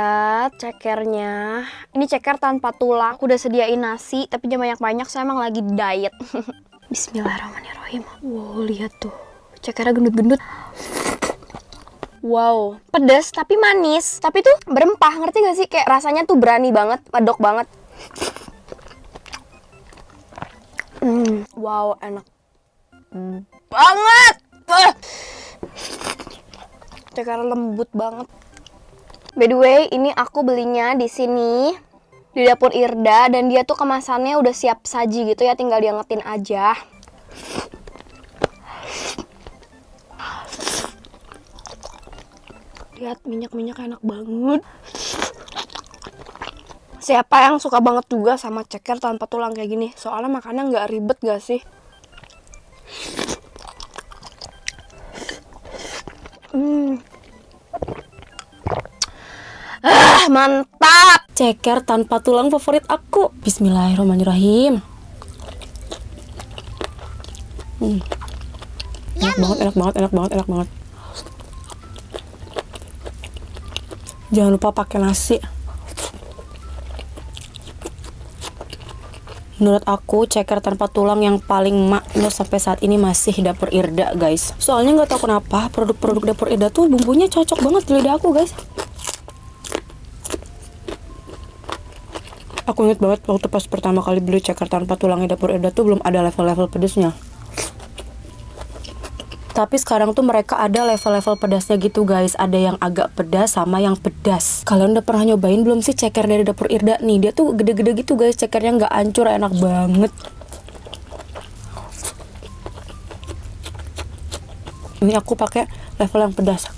lihat cekernya. Ini ceker tanpa tulang. Aku udah sediain nasi, tapi jangan banyak-banyak, saya emang lagi diet. Bismillahirrahmanirrahim. Wow, lihat tuh. Cekernya gendut-gendut. Wow, pedas tapi manis. Tapi tuh berempah, ngerti gak sih? Kayak rasanya tuh berani banget, medok banget. Wow, enak banget. Ceker lembut banget. By the way, ini aku belinya di sini di Dapur Irda, dan dia tuh kemasannya udah siap saji gitu ya, tinggal diangetin aja. Lihat minyak-minyak enak banget. Siapa yang suka banget juga sama ceker tanpa tulang kayak gini? Soalnya makannya nggak ribet gak sih? Mantap! Ceker tanpa tulang favorit aku. Bismillahirrahmanirrahim. Enak banget, enak banget, enak banget, enak banget. Jangan lupa pakai nasi. Menurut aku, ceker tanpa tulang yang paling maknyos sampai saat ini masih Dapur Irda, guys. Soalnya nggak tahu kenapa produk-produk Dapur Irda tuh bumbunya cocok banget di lidah aku, guys. Aku inget banget waktu pas pertama kali beli ceker tanpa tulangnya Dapur Irda tuh belum ada level-level pedesnya. Tapi sekarang tuh mereka ada level-level pedasnya gitu, guys. Ada yang agak pedas sama yang pedas. Kalian udah pernah nyobain belum sih ceker dari Dapur Irda nih? Dia tuh gede-gede gitu, guys. Cekernya nggak hancur, enak banget. Ini aku pakai level yang pedas.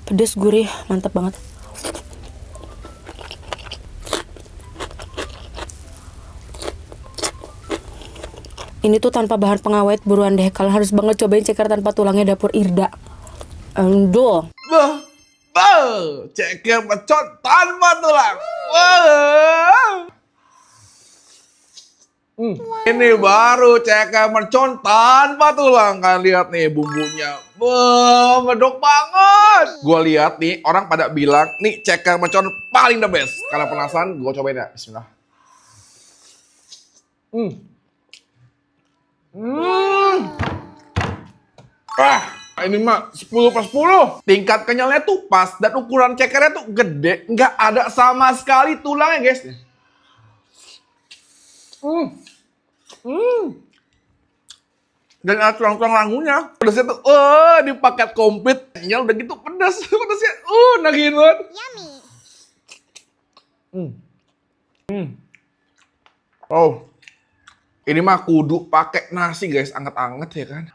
Pedas, gurih, mantap banget. Ini tuh tanpa bahan pengawet, buruan deh. Kalian harus banget cobain ceker tanpa tulangnya Dapur Irda. Endul. Ceker mercon tanpa tulang. Wah. Ini baru ceker mercon tanpa tulang. Kalian lihat nih bumbunya. Wah, medok banget. Gua lihat nih orang pada bilang nih ceker mercon paling the best. Kalau penasaran, gua cobain ya. Bismillah. Ini mah 10/10. Tingkat kenyalnya tuh pas dan ukuran cekernya tuh gede, nggak ada sama sekali tulangnya, guys. Dan ada tulang-tulang rangunya. Pedasnya tuh, di paket komplit. Ya udah gitu pedas, pedasnya, nagihin banget. Yummy. Oh. Ini mah kudu pakai nasi, guys, anget-anget ya kan.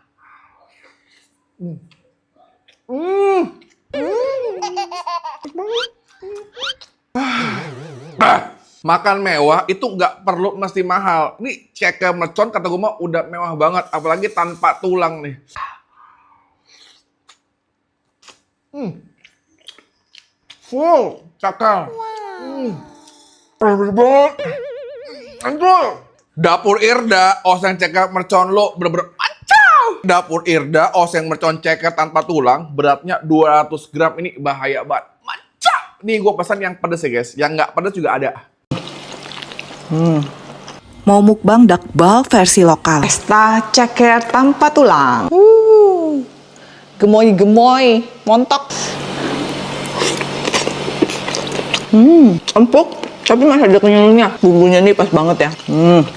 Makan mewah itu nggak perlu mesti mahal. Ini ceker mercon kata gue mah udah mewah banget, apalagi tanpa tulang nih. Full cakal. Wow. Dapur Irda, oseng ceker mercon lo bener-bener mancau. Dapur Irda, oseng mercon ceker tanpa tulang, beratnya 200 gram. Ini bahaya banget. Mancau. Nih gue pesan yang pedes ya, guys. Yang nggak pedes juga ada. Mau mukbang dakbal versi lokal. Pesta ceker tanpa tulang. Gemoy-gemoy, montok. Empuk. Tapi masih ada kenyalnya. Bumbunya nih pas banget ya.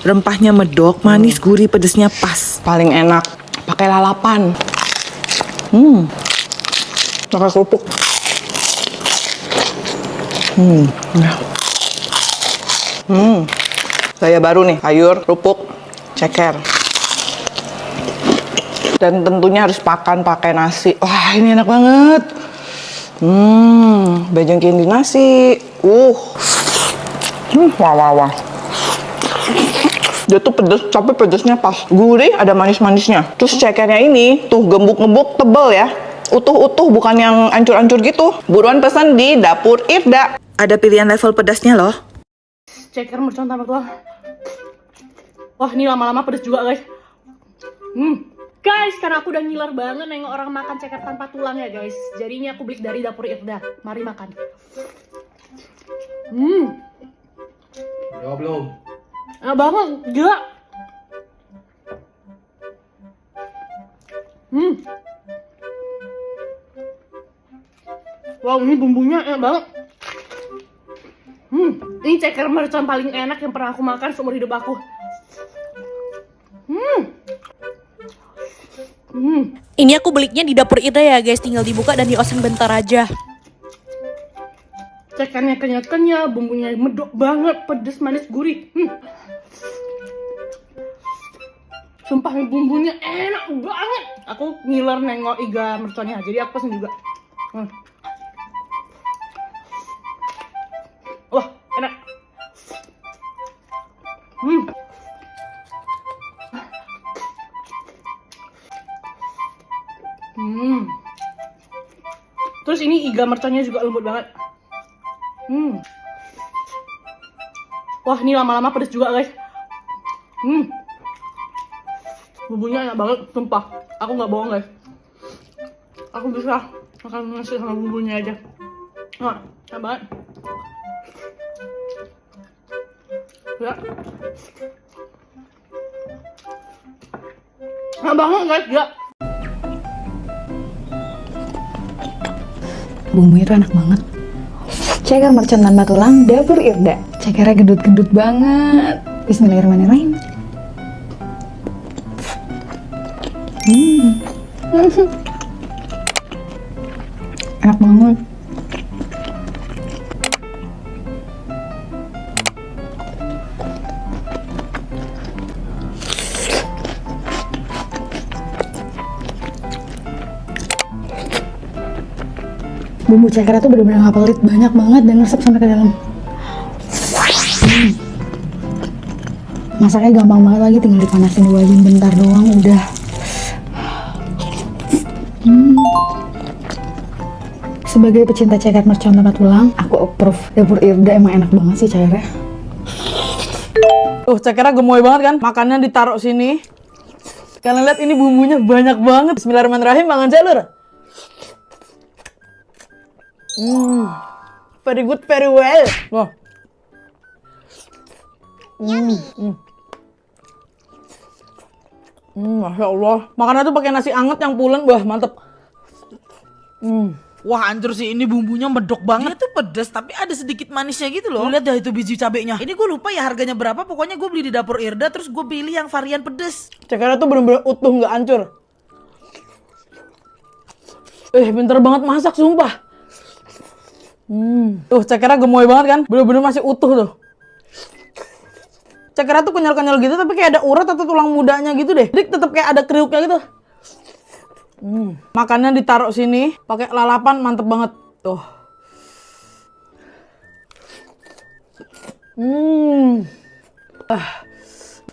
Rempahnya medok, manis, gurih, pedesnya pas. Paling enak pakai lalapan. Pakai kerupuk. Gaya baru nih, sayur, kerupuk, ceker. Dan tentunya harus makan pakai nasi. Wah, ini enak banget. Bejengkin di nasi. Wah. Dia tuh pedes, tapi pedesnya pas. Gurih, ada manis-manisnya. Terus cekernya ini tuh gembuk-gembuk, tebel ya. Utuh-utuh, bukan yang ancur-ancur gitu. Buruan pesan di Dapur Irda. Ada pilihan level pedasnya loh. Ceker mercon tanpa tulang. Wah, ini lama-lama pedes juga, guys. Guys, karena aku udah ngiler banget nengok orang makan ceker tanpa tulang ya, guys. Jadi ini aku beli dari dapur Irda. Mari makan. Ya belum. Enak banget, gila. Wow, ini bumbunya enak banget. Ini ceker mercon paling enak yang pernah aku makan seumur hidup aku. Ini aku belinya di dapur Ida ya guys, tinggal dibuka dan dioseng bentar aja. Cekernya kenyal-kenyal, bumbunya medok banget, pedes, manis, gurih. Sumpah bumbunya enak banget. Aku ngiler nengok iga merconnya, jadi aku pesen juga. Wah, enak. Terus ini iga merconnya juga lembut banget. Wah, ini lama-lama pedes juga, guys. Bumbunya enak banget, sumpah. Aku nggak bohong, guys. Aku bisa makan nasi sama bumbunya aja. Nah, enak banget. Ya. Enak banget, guys. Ya. Bumbunya tuh enak banget. Ceker mercon tanpa tulang, dapur Irda. Cekernya gendut-gendut banget. Bismillahirrahmanirrahim. Enak banget. Bumbu cekernya tuh bener-bener gak pelit, banyak banget dan ngeresep sampai ke dalam. Masaknya gampang banget lagi, tinggal dipanasin dua jam bentar doang udah. Sebagai pecinta ceker mercon tanpa tulang, aku approve. Dapur Irda emang enak banget sih cekernya. Cekernya gemoy banget kan? Makannya ditaruh sini. Kalian lihat ini bumbunya banyak banget. Bismillahirrahmanirrahim, makan celur. Very good, very well. Wah. Masya Allah. Makannya tuh pakai nasi anget yang pulen, wah mantep. Wah anjir sih, ini bumbunya medok banget. Dia tuh pedas tapi ada sedikit manisnya gitu loh. Lihat dah itu biji cabenya. Ini gue lupa ya harganya berapa. Pokoknya gue beli di dapur Irda, terus gue pilih yang varian pedes. Cekernya tuh bener-bener utuh, nggak hancur. Pinter banget masak, sumpah. Cekernya gemoy banget kan? Bener-bener masih utuh tuh. Cekernya tuh kenyal-kenyal gitu, tapi kayak ada urat atau tulang mudanya gitu deh. Jadi tetap kayak ada kriuknya gitu. Makannya ditaruh sini, pakai lalapan, mantep banget. Tuh.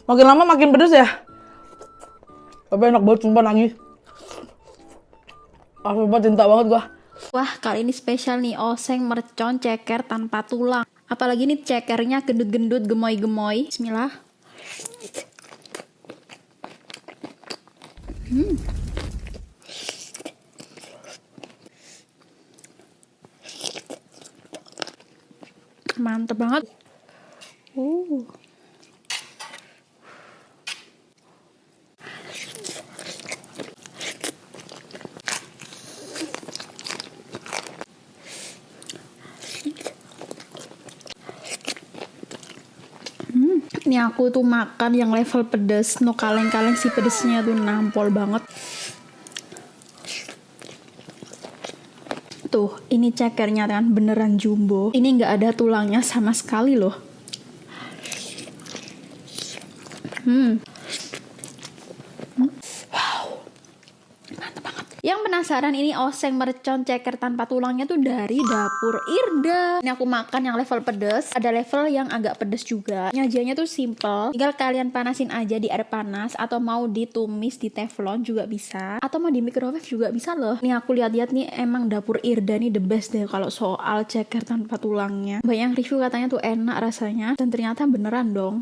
Makin lama makin pedes ya. Tapi enak banget, sumpah nangis. Sumpah cinta banget gua. Wah, kali ini spesial nih, oseng mercon ceker tanpa tulang. Apalagi nih cekernya gendut-gendut, gemoy-gemoy. Bismillah. Mantep banget. Ini aku tuh makan yang level pedes, no kaleng-kaleng si pedesnya tuh nampol banget. Tuh, ini cekernya kan beneran jumbo. Ini nggak ada tulangnya sama sekali loh. Wow, mantap banget. Yang penasaran ini oseng mercon ceker tanpa tulangnya tuh dari dapur Irda. Ini aku makan yang level pedes, ada level yang agak pedes juga. Nyajiannya tuh simple, tinggal kalian panasin aja di air panas, atau mau ditumis di teflon juga bisa, atau mau di microwave juga bisa loh. Nih aku lihat-lihat nih, emang dapur Irda nih the best deh kalau soal ceker tanpa tulangnya. Banyak review katanya tuh enak rasanya, dan ternyata beneran dong.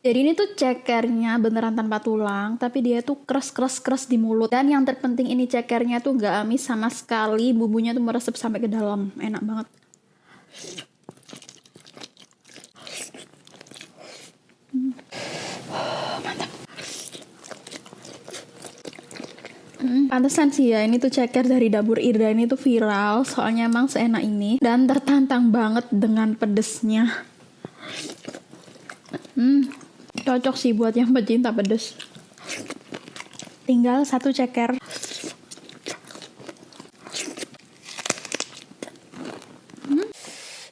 Jadi ini tuh cekernya beneran tanpa tulang, tapi dia tuh keras di mulut. Dan yang terpenting ini cekernya tuh gak amis sama sekali, bumbunya tuh meresap sampai ke dalam, enak banget. Mantap. Pantesan sih ya, ini tuh ceker dari dapur Irda ini tuh viral, soalnya emang seenak ini dan tertantang banget dengan pedesnya. Cocok sih buat yang pecinta pedes. Tinggal satu ceker.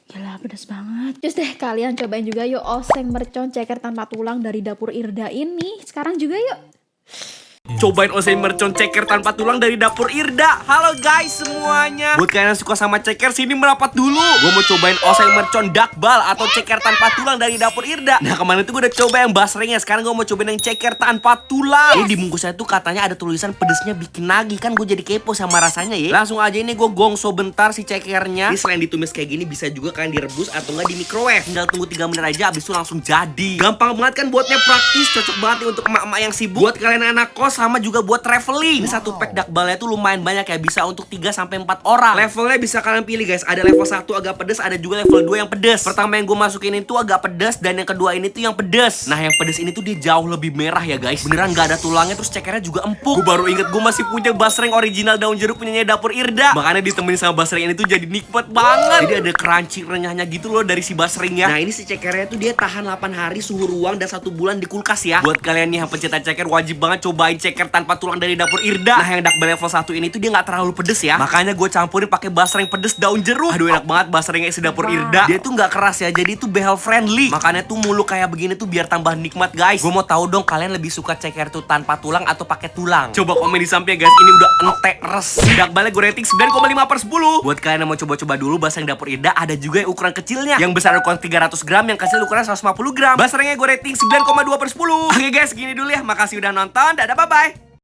Gila, pedas banget. Terus deh, kalian cobain juga yuk oseng mercon ceker tanpa tulang dari dapur Irda ini. Sekarang juga yuk. Cobain oseng mercon ceker tanpa tulang dari dapur Irda. Halo guys semuanya. Buat kalian yang suka sama ceker, sini merapat dulu. Gue mau cobain oseng mercon dakbal atau ceker tanpa tulang dari dapur Irda. Nah kemarin itu gue udah coba yang basrengnya. Sekarang gue mau cobain yang ceker tanpa tulang. Ini di bungkusnya tuh katanya ada tulisan pedesnya bikin nagih. Kan gue jadi kepo sama rasanya ya. Langsung aja ini gue gongso bentar si cekernya. Ini selain ditumis kayak gini, bisa juga kalian direbus atau enggak di microwave. Tinggal tunggu 3 menit aja, abis itu langsung jadi. Gampang banget kan buatnya, praktis, cocok banget nih untuk emak-emak yang sibuk. Buat kalian anak kos, sama juga buat traveling. Ini satu pack dakbalnya tuh lumayan banyak ya, bisa untuk 3-4 orang. Levelnya bisa kalian pilih guys. Ada level 1 agak pedes, ada juga level 2 yang pedes. Pertama yang gue masukin itu agak pedes, dan yang kedua ini tuh yang pedes. Nah yang pedes ini tuh dia jauh lebih merah ya guys. Beneran gak ada tulangnya, terus cekernya juga empuk. Gue baru inget gue masih punya basreng original daun jeruk punyanya dapur Irda. Makanya ditemenin sama basreng ini tuh jadi nikmat banget. Jadi ada crunchy renyahnya gitu loh dari si basrengnya. Nah ini si cekernya tuh dia tahan 8 hari suhu ruang dan 1 bulan di kulkas ya. Buat kalian nih yang pencinta ceker, wajib banget cobain ceker tanpa tulang dari dapur Irda. Nah yang dakbal level 1 ini tuh dia gak terlalu pedes ya. Makanya gue campurin pakai basreng pedes daun jeruk. Aduh enak banget basrengnya isi dapur Irda. Dia tuh gak keras ya, jadi tuh behel friendly. Makanya tuh mulu kayak begini tuh biar tambah nikmat guys. Gue mau tahu dong kalian lebih suka ceker tuh tanpa tulang atau pakai tulang. Coba komen di samping ya guys. Ini udah entek resi. Dakbalnya gue rating 9,5/10. Buat kalian yang mau coba-coba dulu basreng dapur Irda, ada juga yang ukuran kecilnya. Yang besar ukuran 300 gram, yang kecil ukuran 150 gram. Basrengnya gue rating 9,2/10. Oke guys, gini dulu ya. Makasih udah nonton. Dadah, bye-bye.